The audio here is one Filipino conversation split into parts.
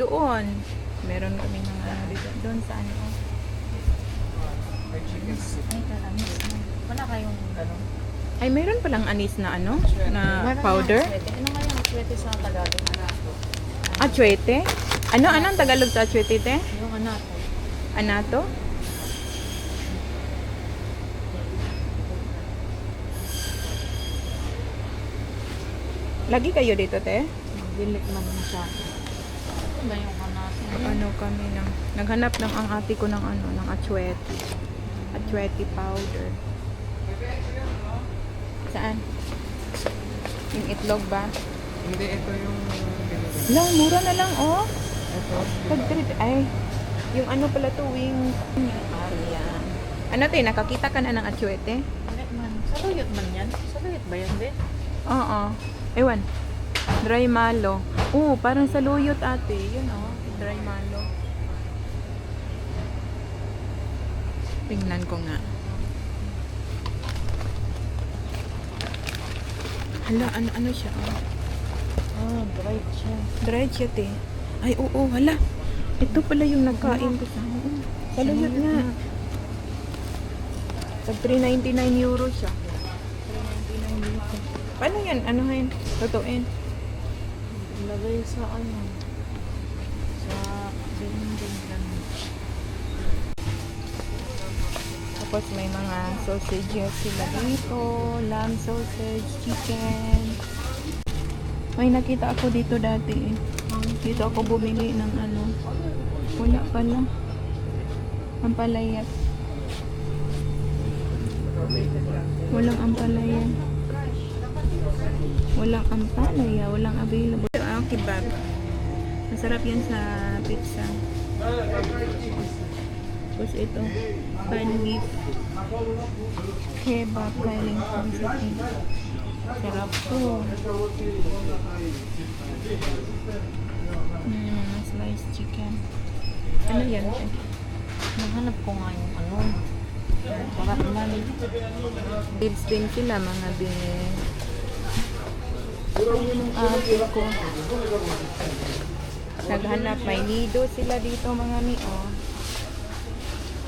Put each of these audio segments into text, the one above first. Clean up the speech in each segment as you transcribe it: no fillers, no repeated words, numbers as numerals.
doon. Meron kami mga ano dito. Doon sa ano. May chicken soup. Ay, kalamis na. Wala kayong gano'n? Ay, meron palang anis na ano? Na powder? Ano nga yung aswete sa Tagalog? Atsuete? Ano? Anong Tagalog sa atsuete, te? Yung anato. Anato? Lagi kayo dito, te? Magdilik man masyado. Ano ba yung anato? Ano kami ng naghanap lang ang ate ko ng ano ng atsuete. Atsuete powder. Saan? Yung itlog ba? Hindi, ito yung binili. Lang, mura na lang oh. Ito. Pag ay yung ano pala to wing. Ayan. Ano te, nakakita ka na ng atsuete? Hindi man. Saluyot man yan? Saluyot ba yan, be? Oo. Ewan. Dry malo. Oo, parang sa luyot ate. Yun oh, dry malo. Tingnan ko nga. Hala, ano siya? Oh. Ah, dried siya. Dried siya, te. Ay, oo, hala. Ito pala yung nagkain ko sa saluyot nga. Tag 399 euro siya. 399 euro. Paano yan? Ano yan? Tutuin. Lagay sa ano? Sa dinding lang. Tapos may mga sausages sila dito. Lamb sausage, chicken. May nakita ako dito dati eh. Dito ako bumili ng ano. Wala pala. Ang palaya. Walang ampalaya. Walang ampalaya. Walang available. Ang kebab. Masarap yan sa pizza. Tapos ito. Pan beef. Kebab. Galing sa pizza. Sarap to. Mga sliced chicken. Ano yan? Nahanap ko nga yung ano. Para umali. Bibs din sila mga bin. Yung ate ko. Naghanap. May nido sila dito mga oh.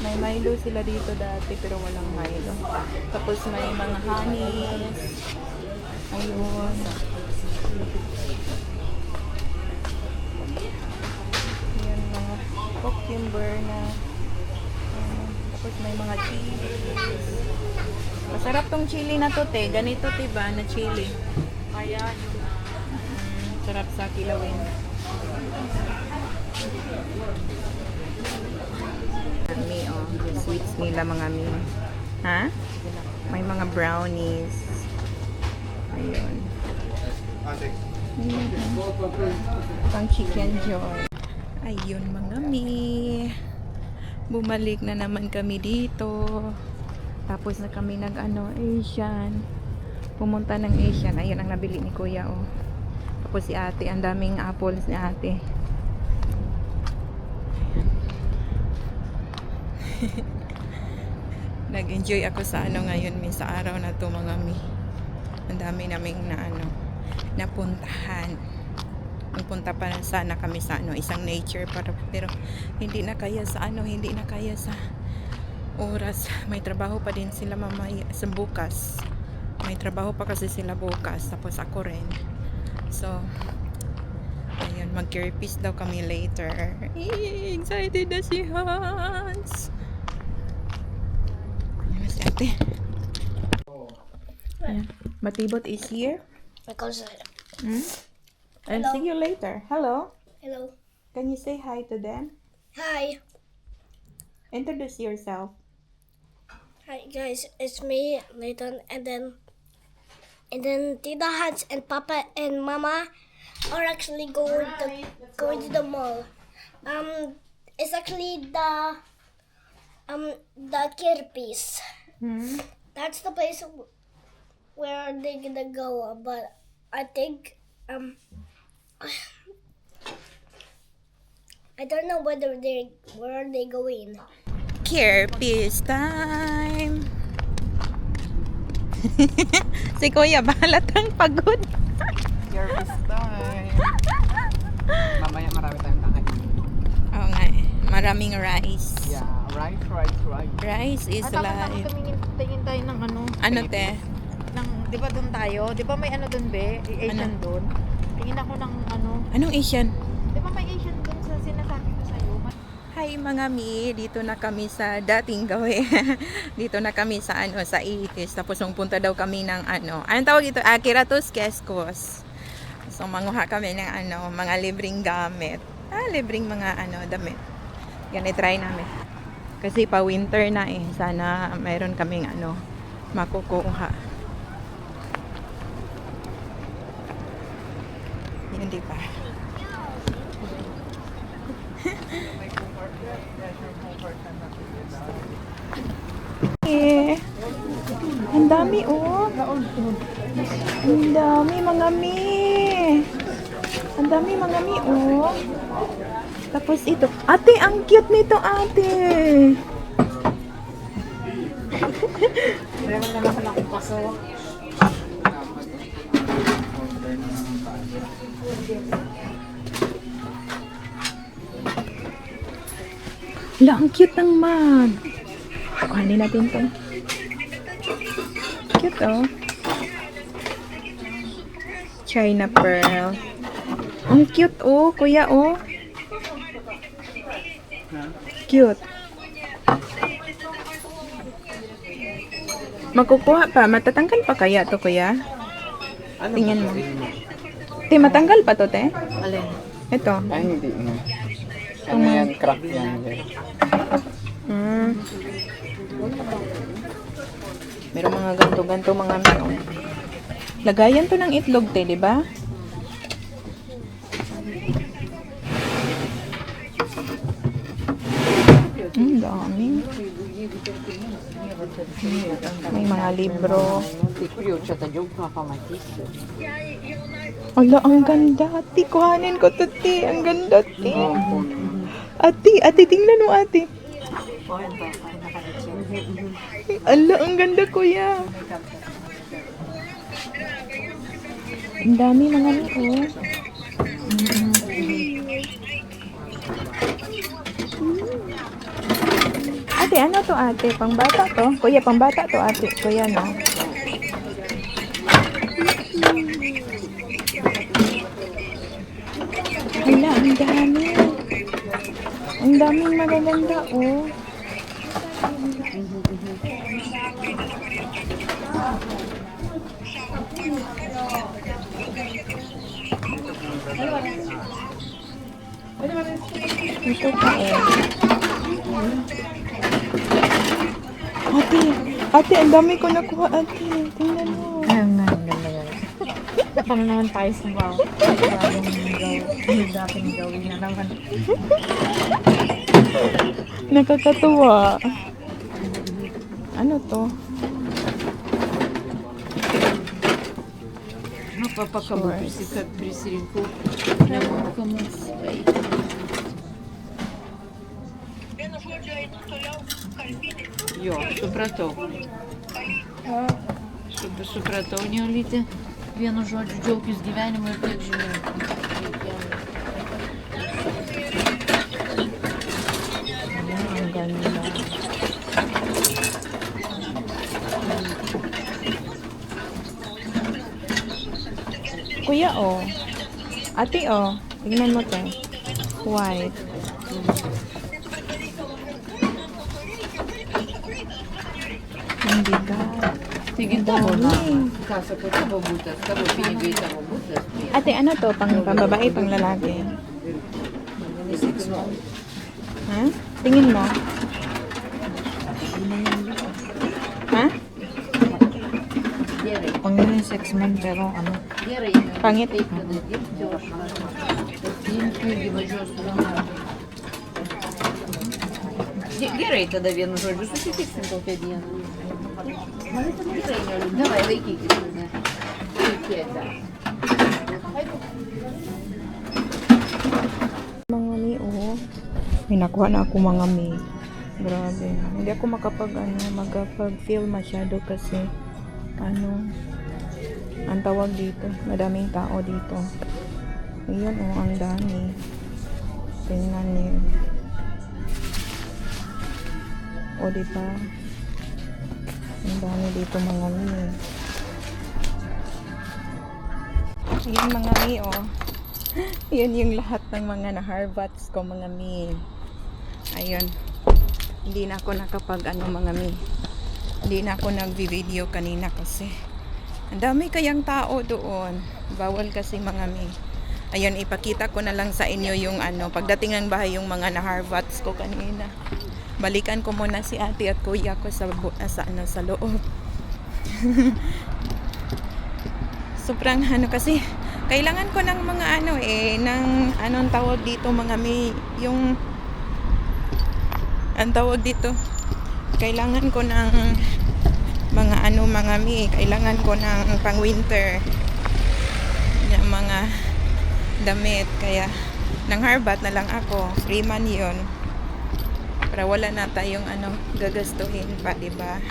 May Milo sila dito dati pero walang Milo. Tapos may mga honeys. Ayun. Yan mga cucumber na. Tapos may mga chili. Masarap tong chili na to, te. Ganito, diba, na chili. Kaya Sarap sa kilawin. Mami, oh. Sweets nila mga mi. Ha? May mga brownies. Ayun. Ayun. Pang chicken joy. Ayun mga mi. Bumalik na naman kami dito. Tapos na kami Asian. Pumunta ng Asian. Ayun ang nabili ni Kuya, oh. Tapos si ate, ang daming apples ni ate. Nag-enjoy ako sa ngayon, sa araw na to mga mi. Ang dami naming napuntahan. Magpunta pa sana kami sa isang nature pero hindi na kaya sa hindi na kaya sa oras. May trabaho pa din sila mamaya sa bukas. May trabaho pa kasi sila bukas, tapos ako rin. So ayun, mag-kirpis daw kami later. Excited na si Hans. Ayan si ate. Ayan. Matibot is here. Because I'll Hello. see you later. Hello. hello, Can you say hi to them? hi, Introduce yourself. hi guys, it's me, Nathan, and then Tita Hans and Papa and Mama are actually going to the mall. It's actually the Kirpis. That's the place where they're gonna go, but I think I don't know where are they going. Kirpis time! Si Kuya, bahalatang pagod. Kirpis time. Mamaya marami tayong kakain. maraming rice. Yeah, rice. Rice is Dapat naman life. kami tingin tayo ng ano. Ano te? Ng, di ba doon tayo? Di ba may ano doon be? Asian Ano? doon. Tingin ako ng ano. Anong Asian? Di ba may Asian doon sa sinasabi ko sa'yo? Hi mga mi, dito na kami sa dating gawi. Dito na kami sa ano sa Itis. Tapos punta daw kami ng ano. Anong tawag dito? Kiratos Quezcos. So manguha kami ng ano, mga libreng gamit. Libreng mga ano damit. Yan i-try namin. Kasi pa winter na eh. Sana mayroon kaming ano makukuha. Hindi pa. Ang dami oh. Ang dami mga mi. Ang dami mga mi oh. Tapos ito. Ate, ang cute nito ate. Meron na naman akong paso. Hala, ang cute ng mug. Kuhanin natin to. Cute oh. China pearl. Ang cute oh, kuya oh. Cute. Makukuha pa. Matatanggal pa kaya to kuya? Ano Tingnan ba mo. sabihin mo? Te, matanggal pa to te? Alin? Ito. Ay, hindi. No. Ano yan? Crack yan. Mm. Meron mga ganto-ganto mga meong. Lagayan to ng itlog te, di ba? Dami. May mga libro. Ala, ang ganda. Ate, kuhanin ko to, te. Ang ganda, te. Ate, tingnan mo, ate. Ala, ang ganda, kuya. Ang dami mga nito. Ate, ano to ate? Pangbata to? Kuya, pangbata to ate. Kuya, no? Hala, ang dami. Ang daming magaganda, oh. Ito pa, eh. Ate, ang dami ko nakuha, ate. Tingnan mo. Ayun nga, ang ganda yan. Paano naman tayo sa wow? Dating gawin na naman. Nakakatuwa. Ano to? Напапакабу присирinku. Кому? Jo, supratau. Supratau, Neolytė. Vienu žodžiu, džiaugis gyvenimu ir tiek žinių. Ang ganda. Kuya, oh. Ate, oh. Tingnan mo, te. White. Hindi ka. Taigi tavo na. Ką sako, tavo būtas, tavo pinigai tavo būtas. Ate, ano to? Pang babae, pang lalaki? Ha? Tingin mo? Ha? Pang yun yung 6 months, pero ano? Pangit. Gerai, tada vienu žodžiu susitiksim kokią dieną. Gerai, Neolytė, davai, laikykis. Reikėte. Mga mi, oh. May nakuha na ako mga mi. Grabe. Hindi ako magpag-feel masyado kasi ang tawag dito. Madaming tao dito. Ayun, oh, ang dami. Tingnan niyo. O, diba? Ang dami dito mga mi. Yan mga mi, oh. Yan yung lahat ng mga na-harvest ko mga mi. Ayun. Hindi na ako nakapag mga mi. Hindi na ako nag-video kanina kasi ang dami kayang tao doon. Bawal kasi mga mi. Ayun, ipakita ko na lang sa inyo yung pagdating ng bahay yung mga na-harvest ko kanina. Balikan ko muna si ate at kuya ko sa loob. Sobrang kasi kailangan ko ng mga ng anong tawag dito mga mi, yung ang tawag dito, kailangan ko ng mga mga mi, kailangan ko ng pang winter ng mga damit, kaya nang harbat na lang ako, free man yun para wala na tayong gagastuhin pa, diba?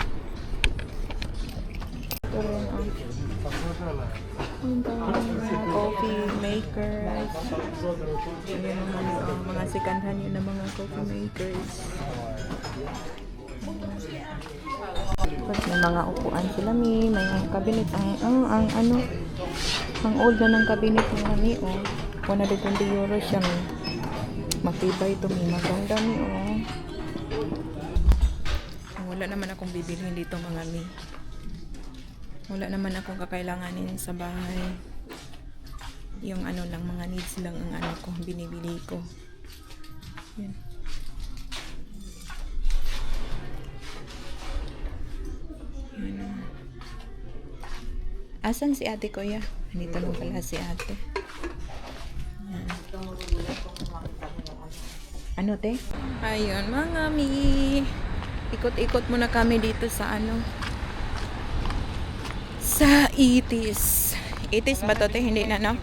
Ito rin, ang mga coffee makers. Ayan naman, mga second-hand yun ng mga coffee makers. Tapos may mga upuan sila may cabinet. Ang old na ng cabinet ng mi, 120 euros siya mi. Matibay ito mi, maganda mi, Wala naman akong bibilhin dito mga mi. Wala naman akong kakailanganin sa bahay. Yung lang, mga needs lang ang ko, binibili ko. Yan. Yan. Asan si ate ko ya? Dito lang pala si ate. Yan. Ano te? Ayun mga mi. Ikot-ikot muna kami dito sa sa Itis. Itis ba to te? Hindi na, no?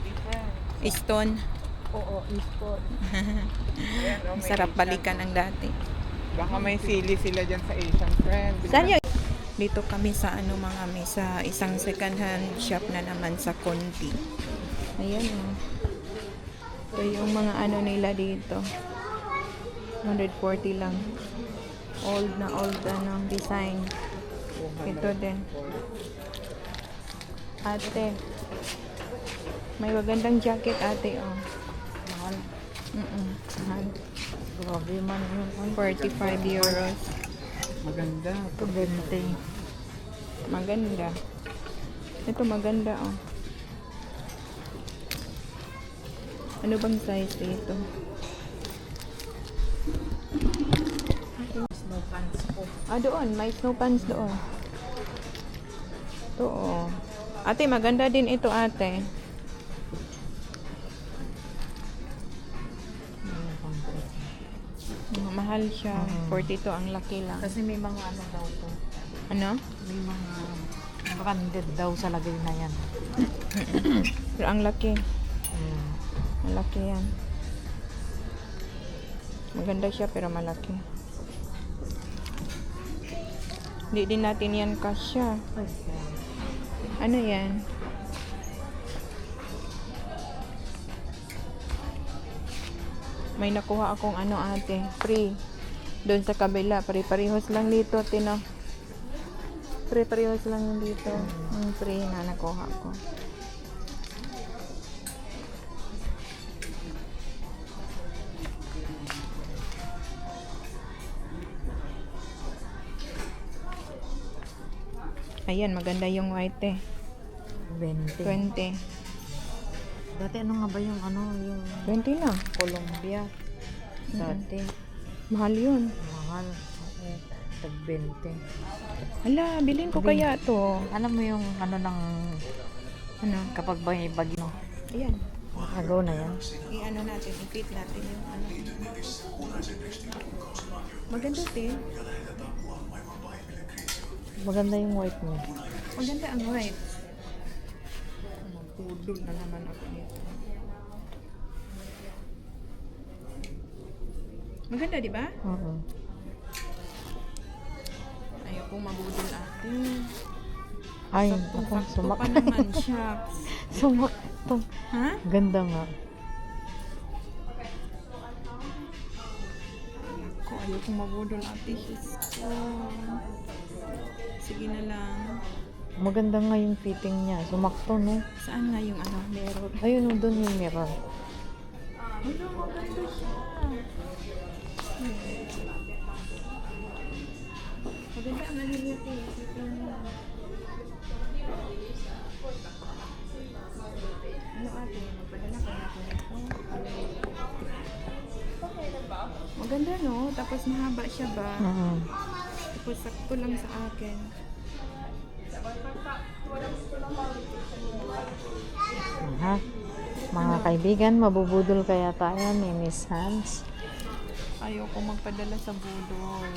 Stone. Oo, Stone. Sarap balikan ang dati. Baka may sili sila dyan sa Asian friend. Saan yun? Dito kami sa mga may sa isang second hand shop na naman sa Conti. Ayan Ito yung mga nila dito. 140 lang. Old na design. Ito din. Ate, may magandang jacket ate, Mahal. Mahal. Grabe man yun. 45 euros. Maganda. Ito 20. Maganda. Ito maganda, Ano bang size dito? Snow pants po. Doon. May snow pants doon. Ito, Ate, maganda din ito, ate. Mahal siya. 42 ang laki lang. Kasi may mga daw to. Ano? May mga branded daw sa lagay na yan. Pero ang laki. Mm. Malaki yan. Maganda siya pero malaki. Hindi din natin yan kasya. Ano yan? May nakuha akong ate. Free. Doon sa kabila. Pare-parehos lang dito, Tino. Pare-parehos lang yung dito. Yung free na nakuha ko. Ayan, maganda yung white 20. 20. Dati ano nga ba yung yung 20 lang. Colombia? Dati. Mahal yun. Mahal. Oo. Tag 20. Hala, bilhin ko kaya to. Alam mo yung ng Ano? kapag may bagyo. Ayan. Agaw na yan. Natin, i-fit natin yung Maganda din. Maganda yung white mo. Maganda ang white. Magpudol na naman ako nito. Maganda, di ba? Oo. Ayaw pong mabudol ate. Ay, Saktong ako, sakto sumak. pa naman siya. Sumak to. Ha? Ganda nga. Ako, Ayoko mabudol ate. Sige na lang. Maganda nga yung fitting niya. Sumakto, no? Saan nga yung ano, mirror? Ayun, no, doon yung mirror. Ano, maganda siya. Maganda ang ano niya ate. Ano ate, magpadala kaya ako nito. Maganda no? Tapos mahaba siya ba? Tapos sakto lang sa akin. Aha. Mga kaibigan, mabubudol kaya tayo ni Miss Hans. Ayoko magpadala sa budol.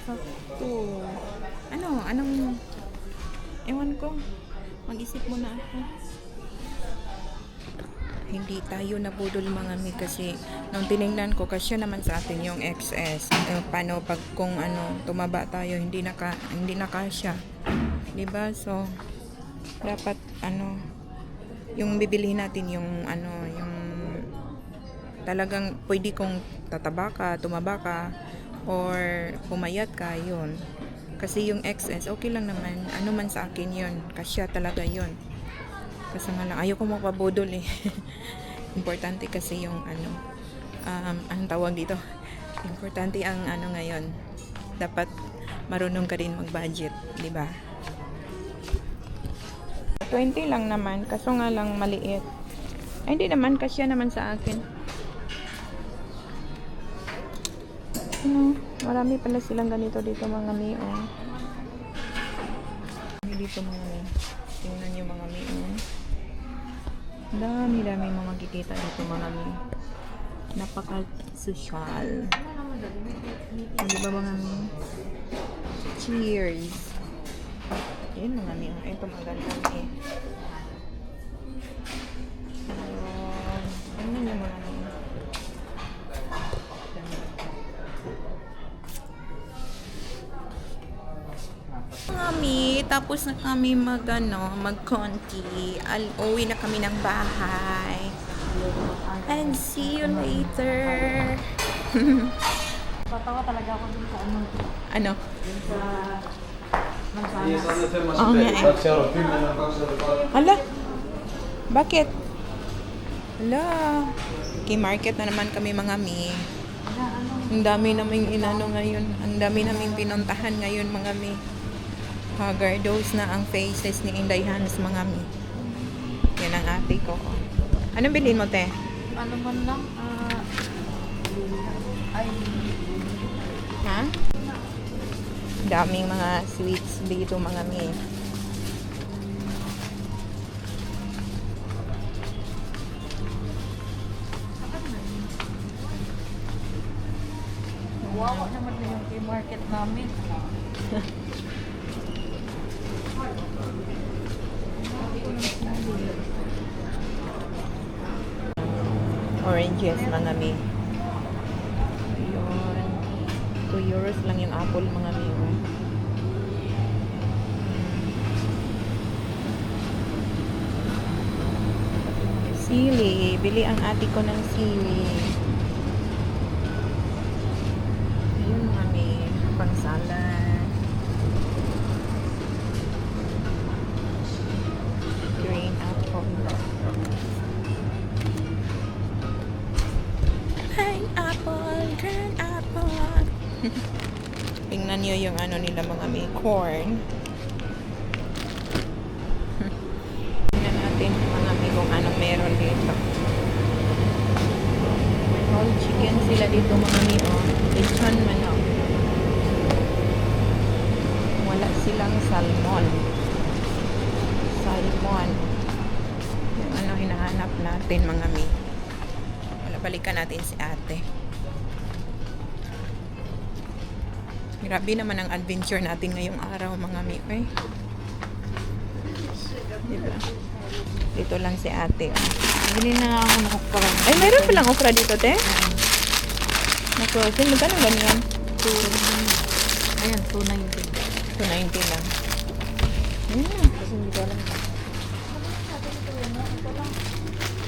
Sakto. Ano? Anong... Ewan ko. Mag-isip muna ako. Hindi tayo nabudol mga mi kasi nung tiningnan ko kasi naman sa atin yung XS. Paano pag kung ano tumaba tayo hindi na kasya. 'Di ba? So dapat ano yung bibilihin natin yung ano yung talagang pwede kong tataba ka, tumaba ka or pumayat ka yun. Kasi yung XS okay lang naman. Ano man sa akin yun. Kasya talaga yun. Kasi nga lang, ayoko magpabudol eh. Importante kasi yung ano, anong tawag dito? Importante ang ano ngayon. Dapat marunong ka rin mag-budget, di ba? 20 lang naman, kaso nga lang maliit. Ay, hindi naman, kasya naman sa akin. Marami pala silang ganito dito mga mi, oh. Dito mga mi. Tingnan nyo mga mi, oh. Dami mga kikita dito mga mi. Napaka-social. Di ba mga mi? Cheers! Yun mga mi. Ito maganda mi. Ano yung mga mi? Mga mi, tapos na kami mag-conti. Uwi na kami ng bahay. And see you later. Tatawa talaga ako dun sa ano. Ano? Mansanas. Oo nga eh. Hala? Bakit? Hala. Market na naman kami mga mi. Ang dami naming inano ngayon. Ang dami naming pinuntahan ngayon mga mi. Hagardos na ang faces ni Inday Hans mga mi. Yan ang ate ko. Anong bilhin mo te? Ano man lang, ay, Ha? Daming mga sweets dito mga mi. wawa naman na yung market namin. Oranges mga mi. Yun. 2 euros lang yung apple mga mi. Oh. Sili. Bili ang ate ko ng sili. Ayun mga mi. Pang salad. Green apple. Pineapple, green apple. Tingnan nyo yung ano nila mga may corn. Tingnan natin mga may kung anong meron dito. Whole chicken sila dito mga may lechon manok. Wala silang salmon. Salmon. Yung ano hinahanap natin mga may. Balikan natin si ate. Grabe naman ang adventure natin ngayong araw mga mi. Diba? Dito lang si ate. Oh. Bili na ako ng okra. Ay, mayroon palang okra dito, te? Na-frozen. Magkano ganyan? Ayan, 290. 290 lang. Kasi hindi ko alam.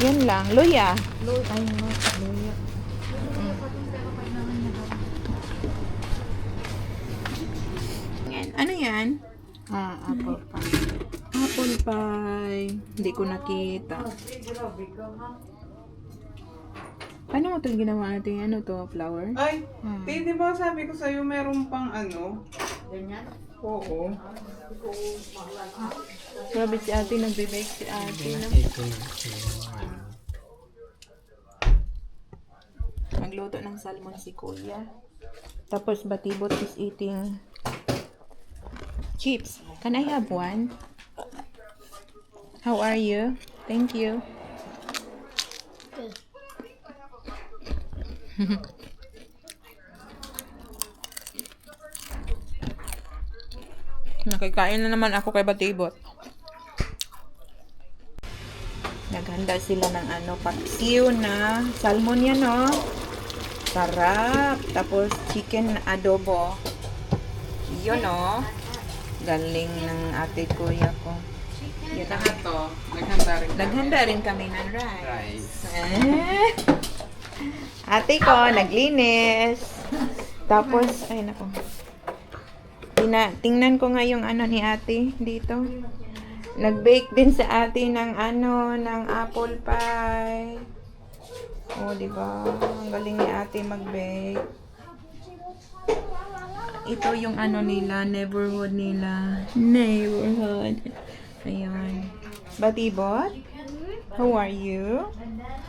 Yan lang. Luya. Yan. Ano yan? Apple pie. Apple pie. Hindi ko nakita. Paano mo ito ginawa natin? Ano to? Flour? Ay, di ba sabi ko sa'yo meron pang ano? Ganyan? Oo. Grabe si ate. Nagbe-bake si ate. No? Nagluto ng salmon si kuya. Tapos batibot is eating chips. Can I have one? How are you? Thank you. Nakikain na naman ako kay Batibot. Naghanda sila ng ano, paksiw na salmon yan, no? Sarap. Tapos chicken adobo. Yun, no? Galing ng ate kuya ko. Yun na. Lahat to, naghanda rin. Naghanda rin kami ng rice. Rice. Ate ko, naglinis. Tapos, ay nako. Tingnan ko nga yung ano ni ate dito. Nag-bake din sa ate ng ano, ng apple pie. Oh, di ba? Ang galing ni ate mag-bake. Ito yung ano nila, neighborhood nila. Neighborhood. Ayan. Batibot? How are you?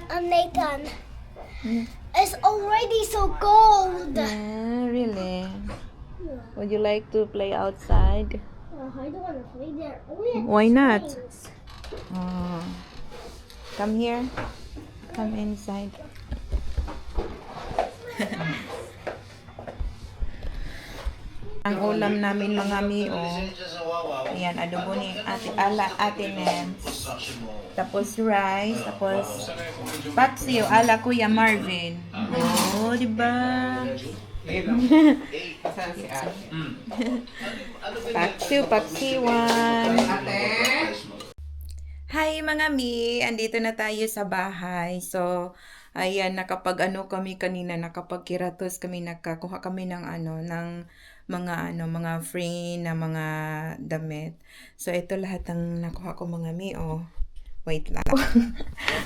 I'm Nathan. It's already so cold. Yeah, really? Would you like to play outside? I don't want to play there. Oh, yeah. Why not? Swings. Oh. Come here. Come inside. Ang ulam namin mga mio. Ayan, adobo ni ate Nens. Tapos rice, tapos paksiw ala Kuya Marvin. Oh, di ba? Asan si ate? Paksiwan. Ate? Hi mga mi, andito na tayo sa bahay. So, ayan, kami kanina, nakapagkiratos kami, nakakuha kami ng mga free na mga damit. So, ito lahat ng nakuha ko mga mi, oh. Wait lang.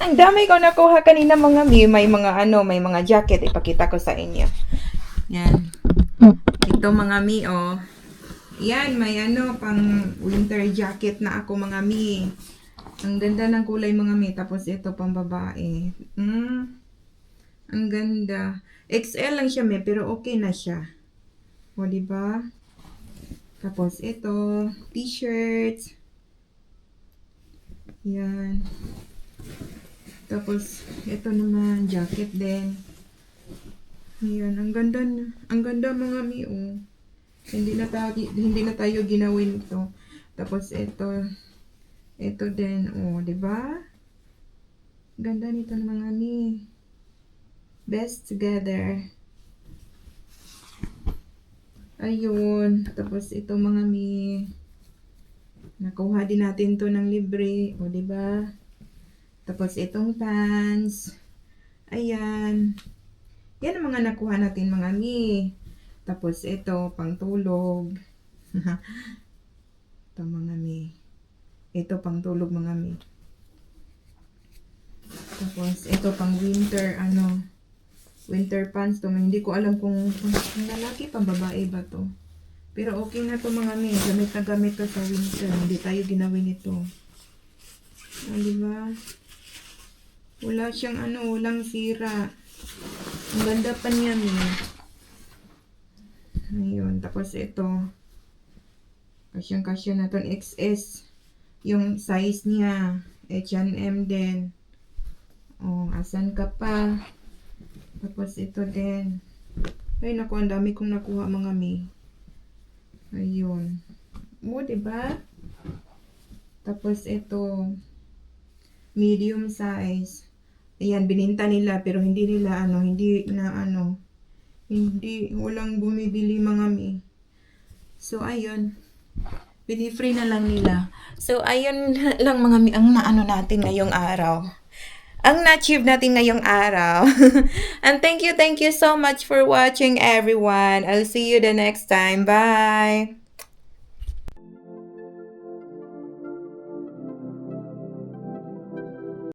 Ang dami ko nakuha kanina mga mi, may mga jacket, ipakita ko sa inyo. Yan. Ito mga mi, oh. Yan, may pang winter jacket na ako mga mi. Ang ganda ng kulay mga mi. Tapos ito pang babae. Ang ganda. XL lang siya mi, pero okay na siya. O, diba? Tapos ito, t-shirts. Yan. Tapos ito naman, jacket din. Ayan, ang ganda mga mi, oh. Hindi na tayo ginawin ito. Tapos ito din, oh, 'di ba? Ganda nito ng mga mi. Best together. Ayun, tapos ito mga mi. Nakuha din natin 'to ng libre, oh, 'di ba? Tapos itong pants. Ayan. Yan ang mga nakuha natin mga mi. Tapos ito, pang tulog. Ito mga mi. Ito pang tulog mga mi. Tapos ito pang winter, winter pants to. Hindi ko alam kung lalaki pa babae ba to. Pero okay na to mga mi. Gamit na gamit to sa winter. Hindi tayo ginawin ito. Diba? Wala siyang walang sira. Ang ganda pa niya mi. Ayun, tapos ito. Kasyang-kasya na itong XS. Yung size niya. H&M din. Oh, asan ka pa? Tapos ito din. Ay, naku, ang dami kong nakuha mga mi. Ayun. O, diba? Tapos ito. Medium size. Ayan, bininta nila. Pero hindi nila, walang bumibili mga mi. So, ayun. Bini-free na lang nila. So, ayun lang mga mi, ang natin ngayong araw. ang na-achieve natin ngayong araw. And thank you so much for watching everyone. I'll see you the next time. Bye!